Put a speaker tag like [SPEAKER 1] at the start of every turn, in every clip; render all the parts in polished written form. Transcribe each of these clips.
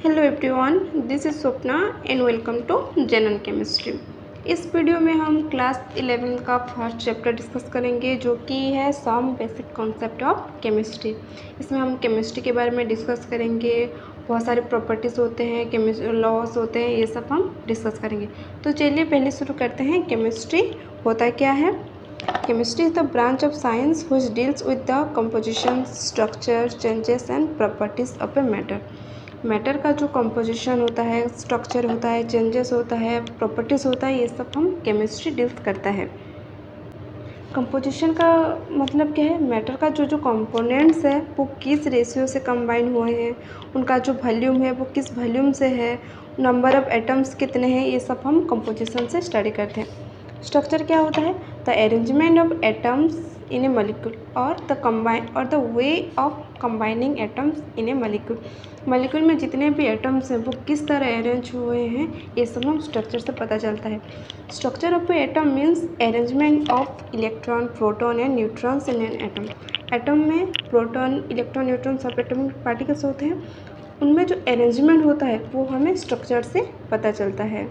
[SPEAKER 1] Hello everyone, this is Swapna and welcome to general chemistry. इस वीडियो में हम क्लास 11 का फर्स्ट चैप्टर डिस्कस करेंगे जो कि है some basic concept of chemistry. इसमें हम केमिस्ट्री के बारे में डिस्कस करेंगे, बहुत सारे प्रॉपर्टीज़ होते हैं, केमिस्ट्री लॉज होते हैं, ये सब हम डिस्कस करेंगे। तो चलिए पहले शुरू करते हैं। केमिस्ट्री होता क्या है? Chemistry is the branch of science which deals with the composition, structure, changes and properties of a matter. Matter का जो कंपोजिशन होता है, स्ट्रक्चर होता है, चेंजेस होता है, प्रॉपर्टीज़ होता है, ये सब हम केमिस्ट्री डील्स करता है। कंपोजिशन का मतलब क्या है? मैटर का जो कंपोनेंट्स है वो किस रेशियो से कंबाइन हुए हैं, उनका जो वॉल्यूम है वो किस वॉल्यूम से है, नंबर ऑफ एटम्स कितने हैं, ये सब हम कंपोजिशन से स्टडी करते हैं। स्ट्रक्चर क्या होता है? The arrangement of atoms in a molecule और the way of combining atoms in a molecule. Molecule में जितने भी एटम्स हैं वो किस तरह अरेंज हुए हैं, ये सब हम स्ट्रक्चर से पता चलता है। Structure of A atom means arrangement of electron, proton and neutrons in an atom. Atom में प्रोटॉन, इलेक्ट्रॉन, न्यूट्रॉन सब एटॉमिक पार्टिकल्स होते हैं, उनमें जो अरेंजमेंट होता है वो हमें स्ट्रक्चर से पता चलता है।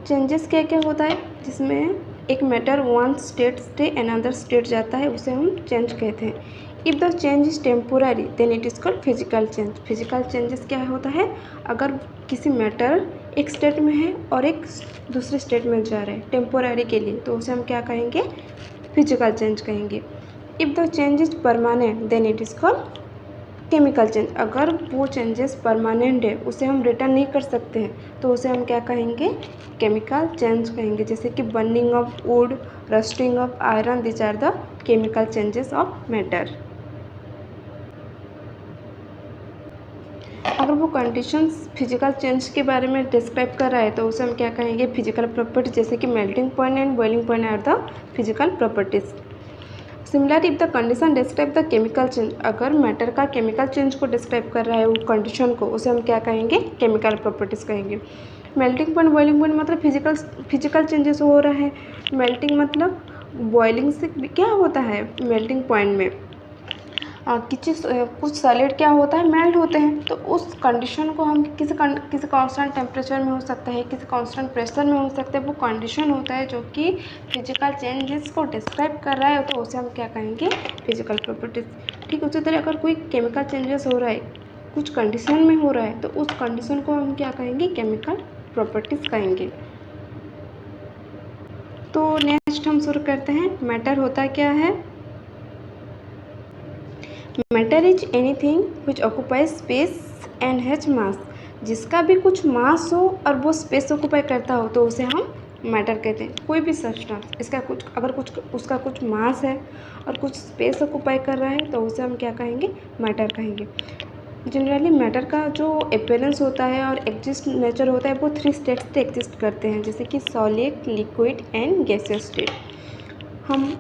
[SPEAKER 1] चेंजेस क्या क्या होता है? जिसमें एक मैटर वन स्टेट से अनदर स्टेट जाता है, उसे हम चेंज कहते हैं। If the change is temporary then it is called physical change. Physical changes क्या होता है? अगर किसी मैटर एक स्टेट में है और एक दूसरे स्टेट में जा रहा है टेम्पोररी के लिए, तो उसे हम क्या कहेंगे? फिजिकल चेंज कहेंगे। If the change is permanent then it is called chemical change. अगर वो चेंजेस परमानेंट है, उसे हम रिटर्न नहीं कर सकते हैं, तो उसे हम क्या कहेंगे? केमिकल चेंज कहेंगे। जैसे कि burning of wood, rusting of iron, this are the chemical changes of matter. अगर वो कंडीशंस फिजिकल चेंज के बारे में डिस्क्राइब कर रहा है तो उसे हम क्या कहेंगे? Physical property. जैसे कि melting point and boiling point are the physical properties. Similar if the condition describe the chemical change. अगर मैटर का केमिकल चेंज को डिस्क्राइब कर रहा है वो कंडीशन को, उसे हम क्या कहेंगे? केमिकल प्रॉपर्टीज़ कहेंगे। मेल्टिंग पॉइंट, बॉइलिंग पॉइंट मतलब फिजिकल चेंजेस हो रहा है। मेल्टिंग मतलब बॉइलिंग से क्या होता है? मेल्टिंग पॉइंट में कुछ सॉलिड क्या होता है? मेल्ट होते हैं। तो उस कंडीशन को हम किसी कांस्टेंट टेम्परेचर में हो सकता है, किसी कांस्टेंट प्रेशर में हो सकता है, वो कंडीशन होता है जो कि फिजिकल चेंजेस को डिस्क्राइब कर रहा है, तो उसे हम क्या कहेंगे? Physical properties. ठीक उसी तरह अगर कोई केमिकल चेंजेस हो रहा है, कुछ कंडीशन में हो रहा है, तो उस कंडीशन को हम क्या कहेंगे? केमिकल प्रॉपर्टीज कहेंगे। तो नेक्स्ट हम शुरू करते हैं। मैटर होता क्या है? Matter is anything which occupies space and has मास। जिसका भी कुछ मास हो और वो स्पेस ऑक्यूपाई करता हो तो उसे हम मैटर कहते हैं। कोई भी सब्सटेंस इसका उसका कुछ मास है और कुछ स्पेस ऑक्यूपाई कर रहा है तो उसे हम क्या कहेंगे? मैटर कहेंगे। जनरली मैटर का जो अपीयरेंस होता है और एग्जिस्ट नेचर होता है वो 3 स्टेट्स से एग्जिस्ट करते हैं, जैसे कि solid, liquid and gaseous state. हम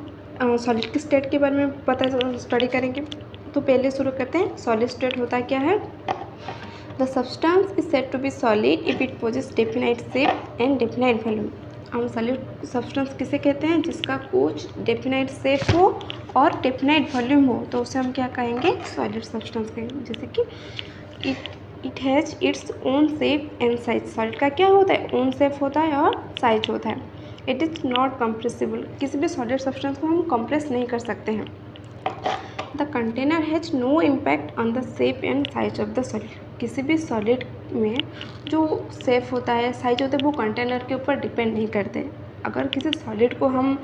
[SPEAKER 1] सॉलिड की स्टेट के बारे में स्टडी करेंगे। तो पहले शुरू करते हैं। सॉलिड स्टेट होता क्या है? The substance is said to be solid if it possess definite shape and definite volume. हम सॉलिड सब्सटेंस किसे कहते हैं? जिसका कुछ डेफिनाइट शेप हो और डेफिनाइट वॉल्यूम हो, तो उसे हम क्या कहेंगे? सॉलिड सब्सटेंस कहेंगे। जैसे कि it has its own shape and size. Solid का क्या होता है? ओन शेप होता है और साइज होता है। It is not compressible. किसी भी सॉलिड सब्सटेंस को हम कंप्रेस नहीं कर सकते हैं। The container has no impact on the shape and size of the solid. किसी भी सॉलिड में जो शेप होता है, साइज होता है, वो कंटेनर के ऊपर डिपेंड नहीं करते। अगर किसी सॉलिड को हम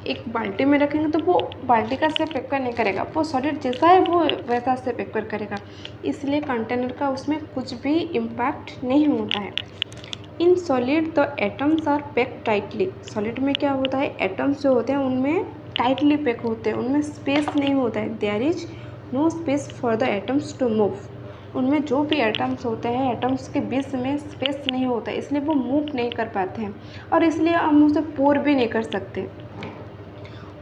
[SPEAKER 1] एक बाल्टी में रखेंगे तो वो बाल्टी का शेप एक्कर नहीं करेगा, वो सॉलिड जैसा है वो वैसा शेप एक्कर करेगा। इसलिए कंटेनर का उसमें कुछ भी इम्पैक्ट नहीं होता है। In solid the atoms are packed tightly. Solid में क्या होता है? एटम्स जो होते हैं उनमें टाइटली पैक होते हैं, उनमें स्पेस नहीं होता है। There is no space for the atoms to move. उनमें जो भी एटम्स होते हैं, एटम्स के बीच में स्पेस नहीं होता है, इसलिए वो मूव नहीं कर पाते हैं और इसलिए हम उसे पोर भी नहीं कर सकते।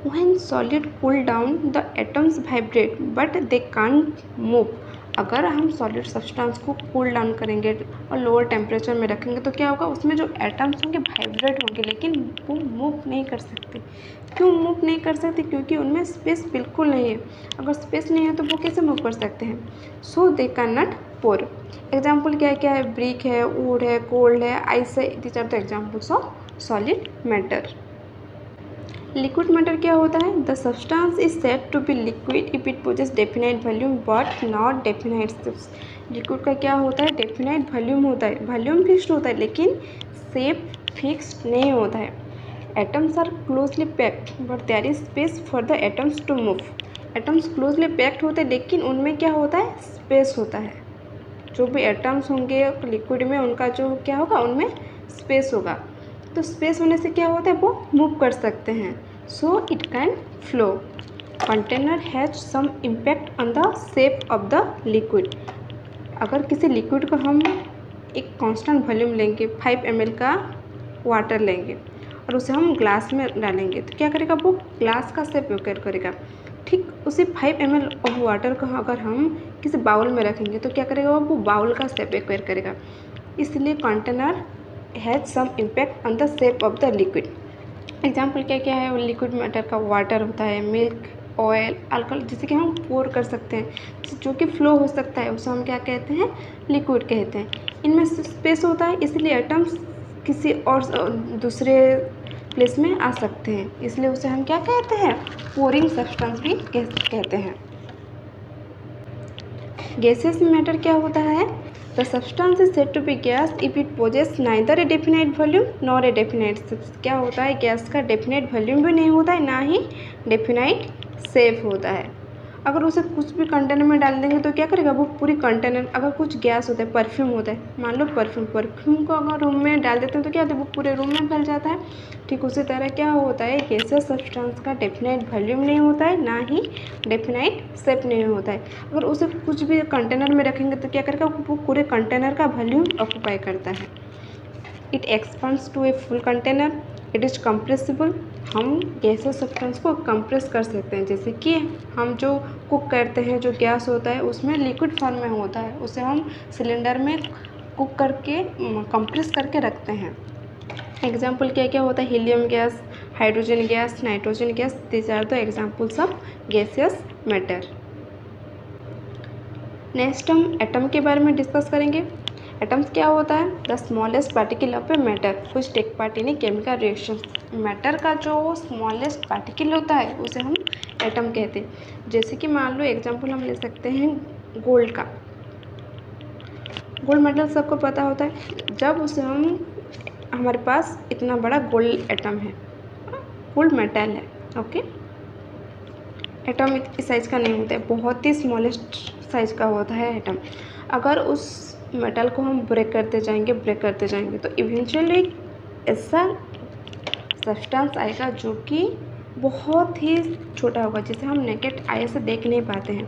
[SPEAKER 1] When solid cool down, the atoms vibrate, but they can't move. अगर हम सॉलिड सब्सटेंस को कूल डाउन करेंगे और लोअर टेम्परेचर में रखेंगे तो क्या होगा, उसमें जो एटम्स होंगे वाइब्रेट होंगे, लेकिन वो मूव नहीं कर सकते। क्यों मूव नहीं कर सकते? क्योंकि उनमें स्पेस बिल्कुल नहीं है। अगर स्पेस नहीं है तो वो कैसे मूव कर सकते हैं? So they can not pour. Example क्या क्या है? ब्रिक है, वुड है, कोल्ड है, आइस है। These are the examples of solid matter. Liquid matter क्या होता है? The substance is said to be liquid if it possess definite volume but not definite shape. Liquid का क्या होता है? डेफिनाइट वॉल्यूम होता है, वॉल्यूम फिक्स्ड होता है, लेकिन शेप फिक्स्ड नहीं होता है। Atoms are closely packed but there is space for the atoms to move. Atoms closely packed होते हैं, लेकिन उनमें क्या होता है? स्पेस होता है। जो भी एटम्स होंगे लिक्विड में, उनका जो क्या होगा, उनमें स्पेस होगा। तो स्पेस होने से क्या होता है? वो मूव कर सकते हैं। So it can flow. Container has some impact on the shape of the liquid. अगर किसी लिक्विड को हम एक कांस्टेंट वॉल्यूम लेंगे, 5 ml का वाटर लेंगे और उसे हम ग्लास में डालेंगे तो क्या करेगा? वो ग्लास का शेप एक्वायर करेगा। ठीक उसी 5 ml ऑफ वाटर को अगर हम किसी बाउल में रखेंगे तो क्या करेगा? वो बाउल का शेप एक्वायर करेगा। इसलिए container has some impact on the shape of the liquid. Example क्या क्या है? लिक्विड मैटर का वाटर होता है, मिल्क, ऑयल, अल्कोहल, जिसे कि हम पोर कर सकते हैं, जो कि फ्लो हो सकता है, उसे हम क्या कहते हैं? लिक्विड कहते हैं। इनमें स्पेस होता है, इसलिए एटम्स किसी और दूसरे प्लेस में आ सकते हैं, इसलिए उसे हम क्या कहते हैं? पोरिंग सब्सटेंस भी कहते हैं। गैसेस मैटर क्या होता है? The substance is said to be gas if it possess neither a definite volume nor a definite shape. क्या होता है? गैस का डेफिनाइट वॉल्यूम भी नहीं होता है, ना ही डेफिनाइट शेप होता है। अगर उसे कुछ भी कंटेनर में डाल देंगे तो क्या करेगा? वो पूरी कंटेनर, अगर कुछ गैस होता है, परफ्यूम होता है, मान लो परफ्यूम को अगर रूम में डाल देते हैं तो क्या होता है? वो पूरे रूम में फैल जाता है। ठीक उसी तरह क्या होता है? गैसेस सब्सटेंस का डेफिनाइट वॉल्यूम नहीं होता है, ना ही डेफिनाइट शेप नहीं होता है। अगर उसे कुछ भी कंटेनर में रखेंगे तो क्या करेगा? वो पूरे कंटेनर का वॉल्यूम ऑक्यूपाई करता है। It expands to a full container. It is compressible. हम गैसेस सब्सटेंस को कंप्रेस कर सकते हैं, जैसे कि हम जो कुक करते हैं, जो गैस होता है उसमें लिक्विड फॉर्म में होता है, उसे हम सिलेंडर में कुक करके कंप्रेस करके रखते हैं। एग्जाम्पल क्या क्या होता है? Helium gas, hydrogen gas, nitrogen gas. These are the examples of gaseous matter. Next हम एटम के बारे में डिस्कस करेंगे। एटम्स क्या होता है? The smallest particle of a matter which take part in a chemical reaction. Matter का जो स्मॉलेस्ट पार्टिकल होता है उसे हम एटम कहते हैं। जैसे कि मान लो एग्जांपल हम ले सकते हैं गोल्ड का। गोल्ड मेटल सबको पता होता है। जब उसे हम, हमारे पास इतना बड़ा गोल्ड एटम है, गोल्ड मेटल है, ओके। एटम इस साइज़ का नहीं होता है, बहुत ही स्मॉलेस्ट साइज़ का होता है एटम। अगर उस मेटल को हम ब्रेक करते जाएंगे तो इवेंचुअली ऐसा सब्सटेंस आएगा जो कि बहुत ही छोटा होगा, जिसे हम नेकेड आई से देख नहीं पाते हैं।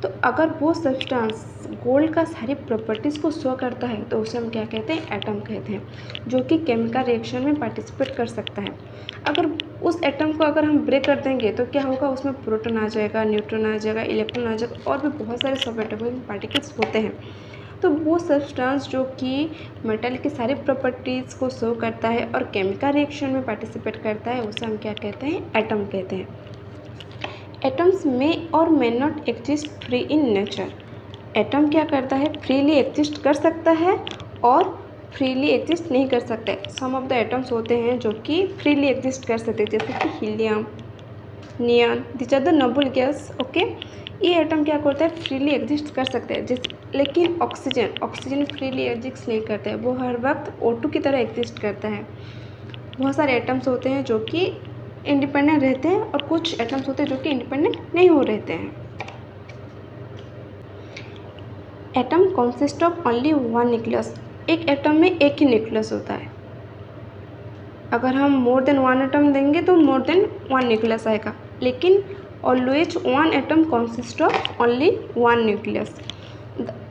[SPEAKER 1] तो अगर वो सब्सटेंस गोल्ड का सारी प्रॉपर्टीज़ को शो करता है तो उसे हम क्या कहते हैं? एटम कहते हैं, जो कि केमिकल रिएक्शन में पार्टिसिपेट कर सकता है। अगर उस एटम को अगर हम ब्रेक कर देंगे तो क्या होगा? उसमें प्रोटॉन आ जाएगा, न्यूट्रॉन आ जाएगा, इलेक्ट्रॉन आ जाएगा, और भी बहुत सारे सब एटॉमिक पार्टिकल्स होते हैं। तो वो सब्सटेंस जो कि मेटल की सारी प्रॉपर्टीज़ को शो करता है और केमिकल रिएक्शन में पार्टिसिपेट करता है, उसे हम क्या कहते हैं? एटम कहते हैं। एटम्स में और may not exist free in nature. Atom क्या करता है? फ्रीली एग्जिस्ट कर सकता है और फ्रीली एग्जिस्ट नहीं कर सकता है। सम ऑफ द एटम्स होते हैं जो कि फ्रीली एग्जिस्ट कर सकते हैं, जैसे कि helium, neon, this are the noble gas, okay. ये एटम क्या करता है? फ्रीली एग्जिस्ट कर सकते हैं। लेकिन ऑक्सीजन फ्रीली एग्जिस्ट नहीं करता है, वो हर वक्त O2 की तरह एग्जिस्ट करता है। बहुत सारे एटम्स होते हैं जो कि इंडिपेंडेंट रहते हैं और कुछ एटम्स होते हैं जो कि इंडिपेंडेंट नहीं हो रहते हैं। Atom consist of only one nucleus. एक एटम में एक ही न्यूक्लियस होता है। अगर हम मोर देन वन एटम देंगे तो मोर देन वन न्यूक्लियस आएगा, लेकिन always one atom consist of only one nucleus.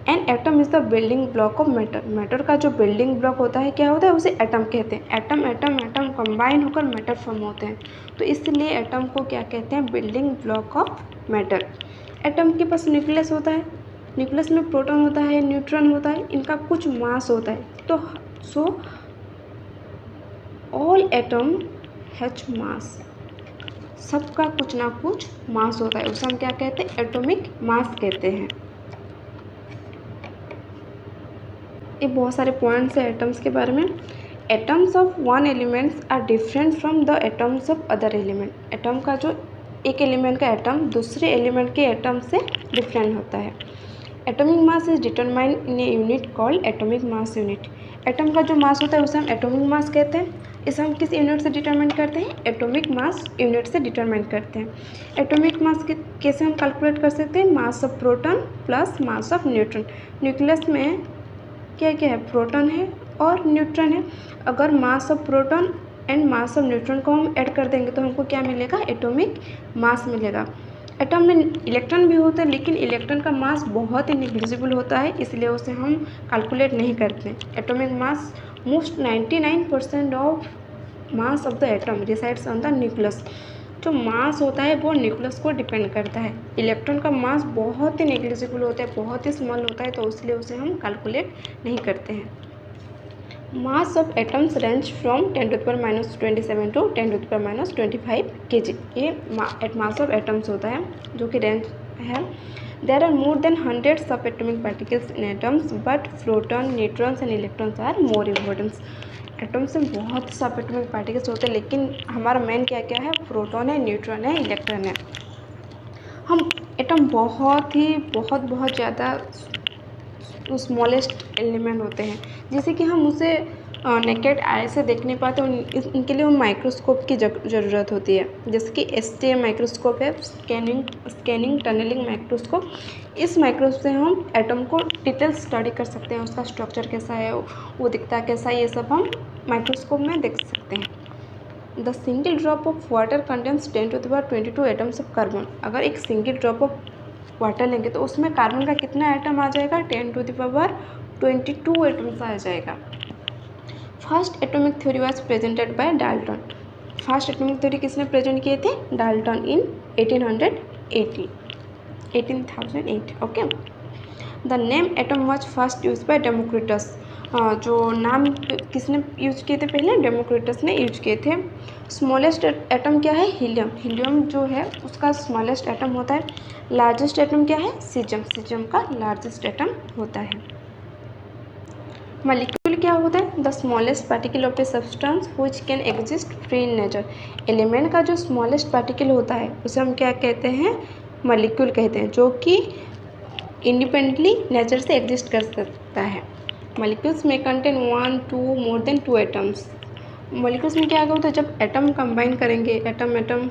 [SPEAKER 1] An atom is the building block of matter. Matter का जो बिल्डिंग ब्लॉक होता है क्या होता है? उसे एटम कहते हैं। एटम कंबाइन होकर मैटर फॉर्म होते हैं, तो इसलिए एटम को क्या कहते हैं? Building block of matter. Atom के पास न्यूक्लियस होता है, न्यूक्लियस में प्रोटॉन होता है, न्यूट्रॉन होता है, इनका कुछ मास होता है। तो सो ऑल एटम हैज मास, सबका कुछ ना कुछ मास होता है, उसे हम क्या कहते हैं, एटॉमिक मास कहते हैं। ये बहुत सारे पॉइंट्स हैं एटम्स के बारे में। Atoms of one elements are different from the atoms of other element. Atom का जो एक एलिमेंट का एटम दूसरे एलिमेंट के एटम से डिफरेंट होता है। Atomic mass is determined in a unit called atomic mass unit. Atom का जो मास होता है उसे हम एटॉमिक मास कहते हैं। इसे हम किस यूनिट से डिटरमाइन करते हैं, एटॉमिक मास यूनिट से डिटरमाइन करते हैं। एटॉमिक मास कैसे हम कैलकुलेट कर सकते हैं, mass of proton plus mass of neutron. Nucleus में क्या क्या है, प्रोटॉन है और न्यूट्रॉन है। अगर mass of proton and mass of neutron को हम ऐड कर देंगे तो हमको क्या मिलेगा, एटॉमिक मास मिलेगा। एटम में इलेक्ट्रॉन भी होते हैं, लेकिन इलेक्ट्रॉन का मास बहुत ही निग्लिजिबल होता है, इसलिए उसे हम कैलकुलेट नहीं करते। Atomic mass most 99% of mass of the atom resides on the nucleus. जो मास होता है वो न्यूक्लियस को डिपेंड करता है। इलेक्ट्रॉन का मास बहुत ही नेग्लिजिबल होता है, बहुत ही स्मॉल होता है, तो इसलिए उसे हम कैलकुलेट नहीं करते हैं। Mass of atoms range from 10⁻27 to 10⁻25 kg। ये मास ऑफ एटम्स होता है जो कि रेंज है। There are more than hundreds of atomic particles in atoms, but proton, neutrons and electrons are more importants. Atoms में बहुत सब एटॉमिक पार्टिकल्स होते हैं, लेकिन हमारा मेन क्या क्या है, प्रोटॉन है, न्यूट्रॉन है, इलेक्ट्रॉन है। हम एटम बहुत ज़्यादा स्मॉलेस्ट एलिमेंट होते हैं, जैसे कि हम उसे नेकेड आई से देख नहीं पाते, इनके लिए माइक्रोस्कोप की ज़रूरत होती है। जैसे कि STM माइक्रोस्कोप है, स्कैनिंग टनलिंग माइक्रोस्कोप। इस माइक्रोस्कोप से हम एटम को डिटेल स्टडी कर सकते हैं, उसका स्ट्रक्चर कैसा है, वो दिखता कैसा है, ये सब हम माइक्रोस्कोप में देख सकते हैं। The single drop of water contains 10⁻22 atoms of carbon. अगर एक सिंगल ड्रॉप ऑफ वाटर लेंगे तो उसमें कार्बन का कितना एटम आ जाएगा, 10⁻22 एटम्स आ जाएगा। First atomic theory was presented by Dalton. First atomic theory किसने प्रेजेंट किए थे, Dalton, in 1808। Okay. The name atom was first use by Democritus. जो नाम किसने यूज किए थे, पहले डेमोक्रिटस ने यूज किए थे। स्मॉलेस्ट एटम क्या है, हीलियम। हीलियम जो है उसका स्मॉलेस्ट एटम होता है। लार्जेस्ट एटम क्या है, सीजम। सीजम का लार्जेस्ट एटम होता है। मॉलिक्यूल क्या होता है, the smallest particle of a substance which can exist free in nature. Element का जो स्मॉलेस्ट पार्टिकल होता है उसे हम क्या कहते हैं, मॉलिक्यूल कहते हैं, जो कि इंडिपेंडेंटली नेचर से एग्जिस्ट कर सकता है। मॉलिक्यूल्स में contain 1, 2 more than 2 atoms. Molecules में क्या होता है, जब एटम कंबाइन करेंगे, एटम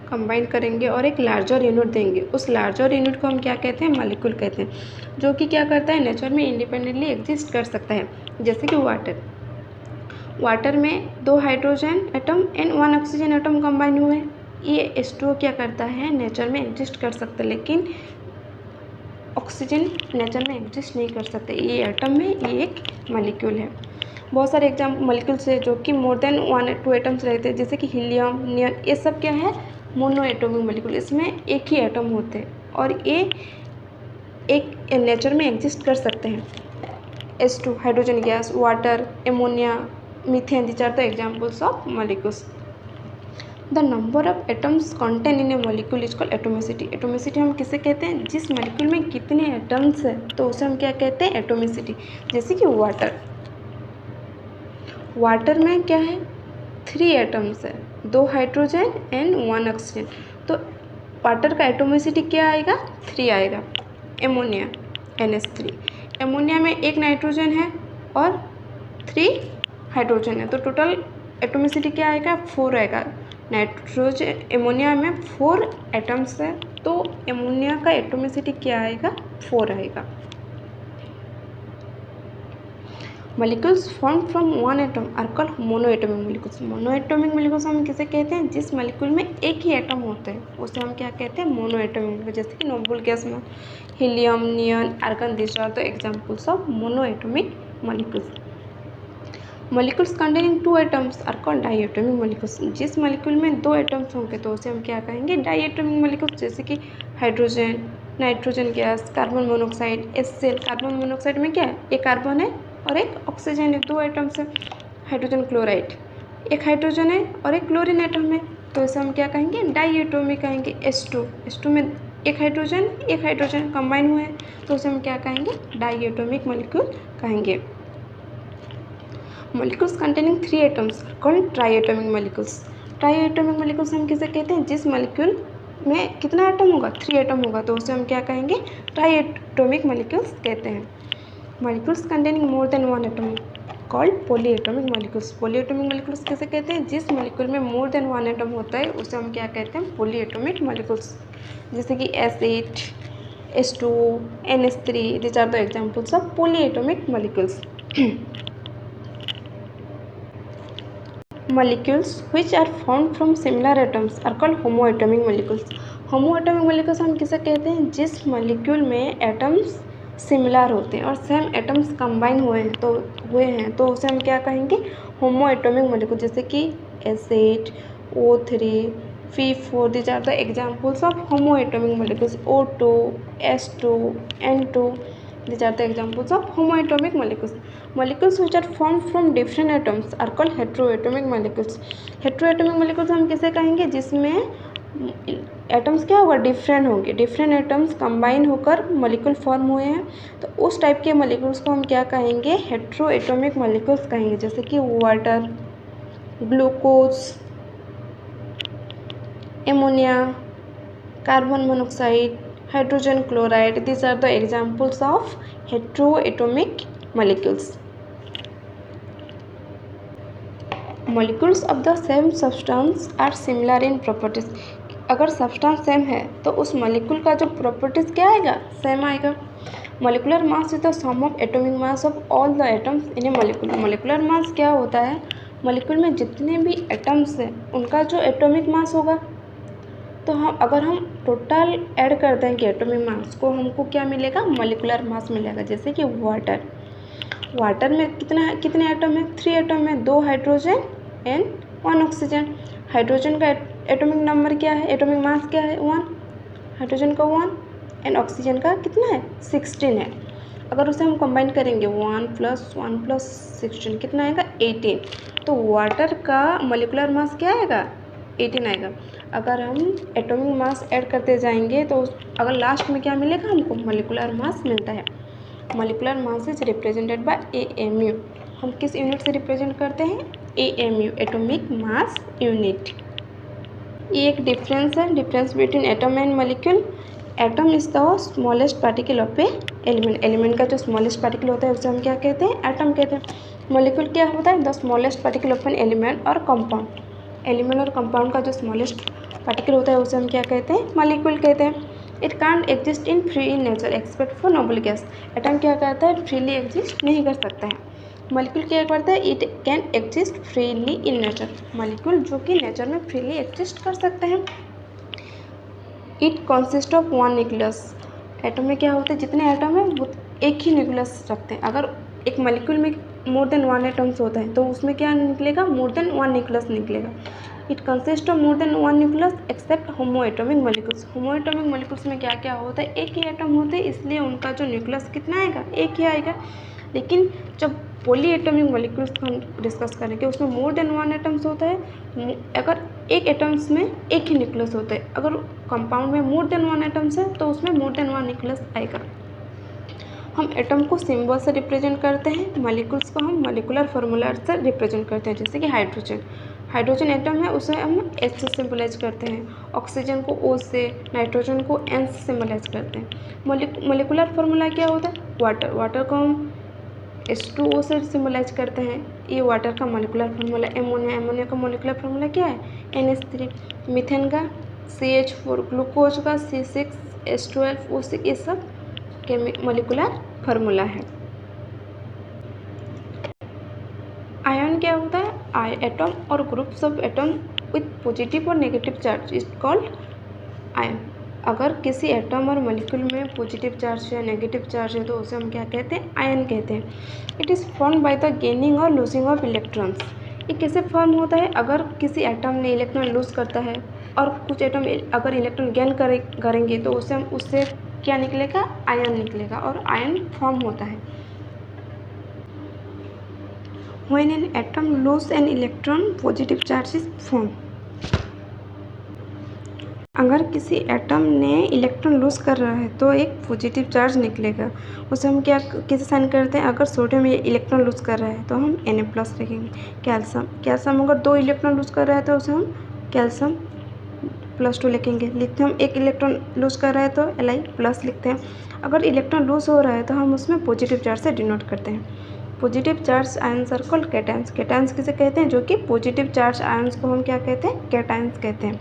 [SPEAKER 1] कंबाइन करेंगे और एक लार्जर यूनिट देंगे, उस लार्जर यूनिट को हम क्या कहते हैं, मॉलिक्यूल कहते हैं, जो कि क्या करता है, नेचर में इंडिपेंडेंटली एग्जिस्ट कर सकता है। जैसे कि वाटर में 2 hydrogen atom and 1 oxygen atom combine हुए, ये H2O क्या करता है, नेचर में एग्जिस्ट कर सकता है, लेकिन ऑक्सीजन नेचर में एग्जिस्ट नहीं कर सकते। ये एटम है, ये एक मॉलिक्यूल है। बहुत सारे एग्जाम्पल मॉलिक्यूल्स है जो कि मोर देन 1 2 एटम्स रहते हैं, जैसे कि हीलियम, नियन, ये सब क्या है, मोनो एटॉमिक मॉलिक्यूल। इसमें एक ही एटम होते हैं और ये एक नेचर में एग्जिस्ट कर सकते हैं। H2 hydrogen gas, water, ammonia, methane, these are the examples of molecules. The number of atoms contain in a molecule is called atomicity. Atomicity हम किसे कहते हैं, जिस मॉलिक्यूल में कितने एटम्स हैं तो उसे हम क्या कहते हैं, एटोमिसिटी। जैसे कि वाटर में क्या है, 3 एटम्स है, 2 हाइड्रोजन एंड 1 ऑक्सीजन, तो वाटर का एटोमिसिटी क्या आएगा, 3 आएगा। एमोनिया NH3, एमोनिया में 1 नाइट्रोजन है और 3 हाइड्रोजन है, तो टोटल एटोमिसिटी क्या आएगा, 4 आएगा। नाइट्रोजन एमोनिया में 4 एटम्स है, तो एमोनिया का एटोमिसिटी क्या आएगा, 4 आएगा। Molecules form from 1 atom are called monoatomic molecules. Monoatomic molecules हम किसे कहते हैं, जिस मॉलिक्यूल में एक ही एटम होते हैं उसे हम क्या कहते हैं, मोनोएटॉमिक। जैसे कि नोबल गैस में helium, neon, argon, this are the examples of monoatomic molecules. Molecules containing 2 atoms are called diatomic molecules. जिस मॉलिक्यूल में 2 एटम्स होंगे तो उसे हम क्या कहेंगे, डाईएटॉमिक मॉलिक्यूल्स। जैसे कि hydrogen, nitrogen gas, carbon monoxide, HCl। Carbon monoxide में क्या है, एक कार्बन है और एक ऑक्सीजन है, 2 एटम्स है। हाइड्रोजन क्लोराइड, एक हाइड्रोजन है और एक क्लोरीन एटम है, तो इसे हम क्या कहेंगे, डाई एटॉमिक कहेंगे। H2 में एक हाइड्रोजन कंबाइन हुए हैं, तो उसे हम क्या कहेंगे, डाई एटॉमिक मॉलिक्यूल कहेंगे। Molecules containing 3 atoms called triatomic molecules. Triatomic molecules हम किसे कहते हैं, जिस मॉलिक्यूल में कितना एटम होगा, 3 एटम होगा, तो उसे हम क्या कहेंगे, ट्राइएटॉमिक मॉलिक्यूल्स कहते हैं। मॉलिक्यूल्स कंटेनिंग मोर than 1 atom called polyatomic molecules. Polyatomic molecules किसे कहते हैं, जिस मॉलिक्यूल में मोर देन 1 एटम होता है उसे हम क्या कहते हैं, पॉलीएटॉमिक मॉलिक्यूल्स। जैसे कि S8, H2, NH3, these are the examples of polyatomic molecules. Molecules which are formed from similar atoms are called homoatomic molecules. homoatomic molecules हम किसे कहते हैं, जिस मॉलिक्यूल में एटम्स सिमिलर होते हैं और सेम एटम्स कंबाइन हुए हैं तो उसे हम क्या कहेंगे, होमोएटॉमिक मॉलिक्यूल। जैसे कि S8, O3, P4, these are the examples of homoatomic molecules. O2, S2, N2, these are the examples of homoatomic molecules. Molecules which are formed from different atoms are called heteroatomic molecules. heteroatomic molecules हम किसे कहेंगे, जिसमें atoms क्या होगा, different होंगे, different atoms combine होकर molecule form हुए हैं, तो उस टाइप के मॉलिक्यूल्स को हम क्या कहेंगे, हेट्रोएटॉमिक मॉलिक्यूल्स कहेंगे। जैसे कि water, glucose, ammonia, carbon monoxide, hydrogen chloride, these are the examples of heteroatomic molecules. Molecules of the same substance are similar in properties. अगर सब्सटेंस सेम है तो उस मॉलिक्यूल का जो प्रॉपर्टीज क्या आएगा, सेम आएगा। Molecular mass is the sum of atomic mass of all the atoms in a molecule. Molecular mass क्या होता है, मॉलिक्यूल में जितने भी एटम्स हैं उनका जो एटॉमिक मास होगा, तो अगर हम टोटल ऐड कर देंगे एटॉमिक मास को, हमको क्या मिलेगा, मॉलिकुलर मास मिलेगा। जैसे कि वाटर में कितने एटम है, 3 एटम है, 2 हाइड्रोजन एंड 1 ऑक्सीजन। हाइड्रोजन का एटॉमिक नंबर क्या है, एटॉमिक मास क्या है, 1, हाइड्रोजन का 1 एंड ऑक्सीजन का कितना है, 16 है। अगर उसे हम कंबाइन करेंगे 1 + 1 + 16 कितना आएगा, 18। तो वाटर का मॉलिकुलर मास क्या आएगा, 18 आएगा। अगर हम एटॉमिक मास ऐड करते जाएंगे तो अगर लास्ट में क्या मिलेगा, हमको मॉलिकुलर मास मिलता है। Molecular mass is represented by AMU। हम किस यूनिट से रिप्रेजेंट करते हैं, AMU, एटॉमिक मास यूनिट। ये एक डिफरेंस है, difference between atom and molecule. Atom is the smallest particle of A element. Element का जो स्मॉलेस्ट पार्टिकल होता है उसे हम क्या कहते हैं, एटम कहते हैं। मॉलिक्यूल क्या होता है, the smallest particle of an element और कंपाउंड। एलिमेंट और कंपाउंड का जो स्मॉलेस्ट पार्टिकल होता है उसे हम क्या कहते हैं, मॉलिक्यूल कहते हैं। It can't exist in free in nature except for noble gas. Atom क्या करता है, फ्रीली एग्जिस्ट नहीं कर सकता है। मॉलिक्यूल क्या करता है, it can exist freely in nature. Molecule जो कि नेचर में फ्रीली एग्जिस्ट कर सकते हैं। It consist of 1 nucleus. Atom में क्या होता है, जितने एटम है वो एक ही न्यूक्लियस रखते हैं। अगर एक मॉलिक्यूल में मोर देन 1 एटम्स होता है तो उसमें क्या निकलेगा, मोर देन 1 न्यूक्लियस निकलेगा। It consist of more than 1 nucleus except homoatomic molecules. Homoatomic molecules में क्या क्या होता है, एक ही एटम होते हैं, इसलिए उनका जो न्यूक्लियस कितना आएगा, एक ही आएगा। लेकिन जब पॉलीएटॉमिक मॉलिक्यूल्स को हम डिस्कस करेंगे उसमें मोर देन 1 एटम्स होता है। अगर एक एटम्स में एक ही न्यूक्लियस होता है, अगर कंपाउंड में मोर देन 1 एटम्स है तो उसमें मोर देन 1 न्यूक्लियस आएगा। हम एटम को सिंबल से रिप्रेजेंट करते हैं, मॉलिक्यूल्स को हम मॉलिकुलर फार्मूला से रिप्रेजेंट करते हैं। जैसे कि हाइड्रोजन एटम है उसे हम H से सिंबलाइज करते हैं, ऑक्सीजन को O से, नाइट्रोजन को N से सिंबलाइज करते हैं। मॉलिकुलर फार्मूला क्या होता है, वाटर को हम H2O से सिंबलाइज करते हैं, ये वाटर का मॉलिकुलर फार्मूला। एमोनिया का मॉलिकुलर फार्मूला क्या है, NH3। मीथेन का CH4, ग्लूकोज का C6H12, O6, ये सब मॉलिकुलर फार्मूला है। आयन क्या होता है, एटम और groups of atom with positive और negative charge is called ion. अगर किसी एटम और मॉलिक्यूल में पॉजिटिव चार्ज है, नेगेटिव चार्ज है, तो उसे हम क्या कहते हैं, आयन कहते हैं। It is form by the gaining और लूजिंग ऑफ इलेक्ट्रॉन्स। ये कैसे फॉर्म होता है, अगर किसी एटम ने इलेक्ट्रॉन लूज करता है और कुछ एटम अगर इलेक्ट्रॉन गेन करेंगे तो उसे हम उससे क्या निकलेगा, आयन निकलेगा और आयन फॉर्म होता है। When an atom lose an electron, positive charge is formed. अगर किसी एटम ने इलेक्ट्रॉन लूज़ कर रहा है तो एक पॉजिटिव चार्ज निकलेगा। उसे हम क्या किसे साइन करते हैं, अगर सोडियम इलेक्ट्रॉन लूज़ कर रहा है तो हम Na+ लिखेंगे। कैल्शियम अगर 2 इलेक्ट्रॉन लूज़ कर रहा है तो उसे हम कैल्शियम +2 लिखेंगे। लिखते हम 1 इलेक्ट्रॉन लूज़ कर रहा है तो Li+ लिखते हैं। अगर इलेक्ट्रॉन लूज़ हो रहा है तो हम उसमें पॉजिटिव चार्ज से डिनोट करते हैं। Positive charge ions are called cations. Cations किसे कहते हैं, जो कि पॉजिटिव चार्ज आयंस को हम क्या कहते हैं, कैटायंस कहते हैं।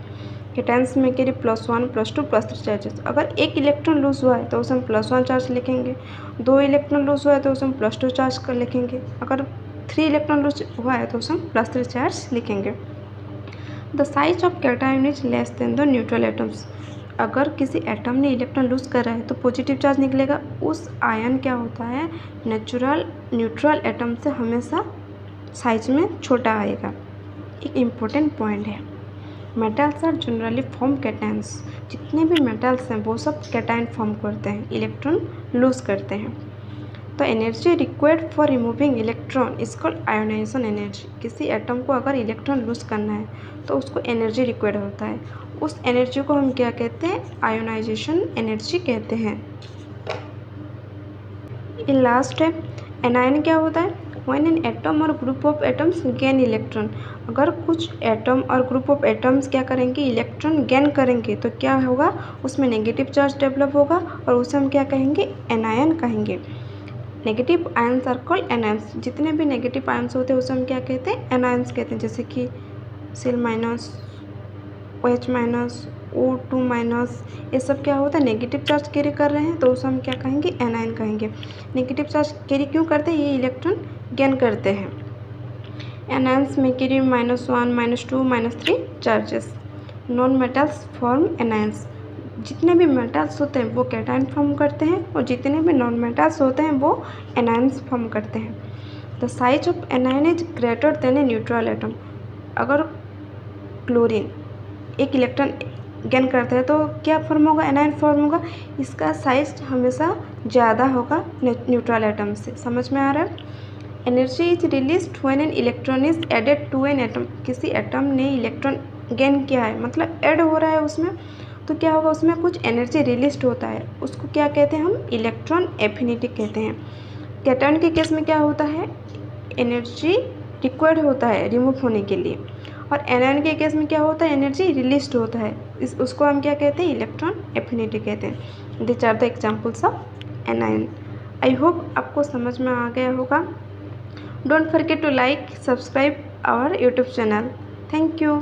[SPEAKER 1] कैटायंस में कैरी +1 +2 +3 चार्जेस। अगर 1 इलेक्ट्रॉन लूज़ हुआ है तो उसे हम +1 चार्ज लिखेंगे। 2 इलेक्ट्रॉन लूज़ हुआ है तो उसे हम +2 चार्ज कर लिखेंगे। अगर 3 इलेक्ट्रॉन लूज़ हुआ है तो उसे हम +3 चार्ज लिखेंगे। The size of cation is less than the neutral atoms. अगर किसी एटम ने इलेक्ट्रॉन लूज़ कर रहा है तो पॉजिटिव चार्ज निकलेगा। उस आयन क्या होता है, न्यूट्रल एटम से हमेशा साइज में छोटा आएगा। एक इम्पोर्टेंट पॉइंट है, metals are generally form cations. जितने भी मेटल्स हैं वो सब कैटायन फॉर्म करते हैं, इलेक्ट्रॉन लूज़ करते हैं। तो energy required for removing electron is called ionisation energy. किसी एटम को अगर इलेक्ट्रॉन लूज़ करना है तो उसको एनर्जी रिक्वायर्ड होता है। उस एनर्जी को हम क्या कहते हैं, आयोनाइजेशन एनर्जी कहते हैं। ये लास्ट है, एनायन क्या होता है, व्हेन एन एटम और group of atoms gain electron. अगर कुछ एटम और ग्रुप ऑफ एटम्स क्या करेंगे, इलेक्ट्रॉन गेन करेंगे तो क्या होगा, उसमें नेगेटिव चार्ज डेवलप होगा और उसे हम क्या कहेंगे, एनायन कहेंगे। Negative ions are called anions. जितने भी नेगेटिव आयंस होते हैं उसे हम क्या कहते हैं, एनायंस कहते हैं। जैसे कि Cl-, OH-, O2-, ये सब क्या होता है, नेगेटिव चार्ज कैरी कर रहे हैं तो उसे हम क्या कहेंगे, एनायन कहेंगे। नेगेटिव चार्ज कैरी क्यों करते हैं, ये इलेक्ट्रॉन गेन करते हैं। एनायंस में carry -1, -2, -3 charges. Non metals form anions. जितने भी मेटल्स होते हैं वो कैटायन फॉर्म करते हैं और जितने भी नॉन मेटल्स होते हैं वो एनायंस फॉर्म करते हैं। The size of anion is greater than a neutral atom. अगर क्लोरीन एक इलेक्ट्रॉन गेन करता है तो क्या फॉर्म होगा, एनायन फॉर्म होगा। इसका साइज हमेशा ज़्यादा होगा न्यूट्रल एटम से। समझ में आ रहा है। Energy is released when an electron is added to an atom. किसी एटम ने इलेक्ट्रॉन गेन किया है, मतलब ऐड हो रहा है उसमें, तो क्या होगा, उसमें कुछ एनर्जी रिलीज होता है। उसको क्या कहते हैं हम, इलेक्ट्रॉन एफिनिटी कहते हैं। कैटायन के केस में क्या होता है, एनर्जी रिक्वायर्ड होता है रिमूव होने के लिए, और एनायन के केस में क्या होता है, एनर्जी रिलीज होता है। उसको हम क्या कहते हैं, इलेक्ट्रॉन एफिनिटी कहते हैं। This are the examples of anion. I hope आपको समझ में आ गया होगा। Don't forget to like, subscribe our YouTube channel. Thank you.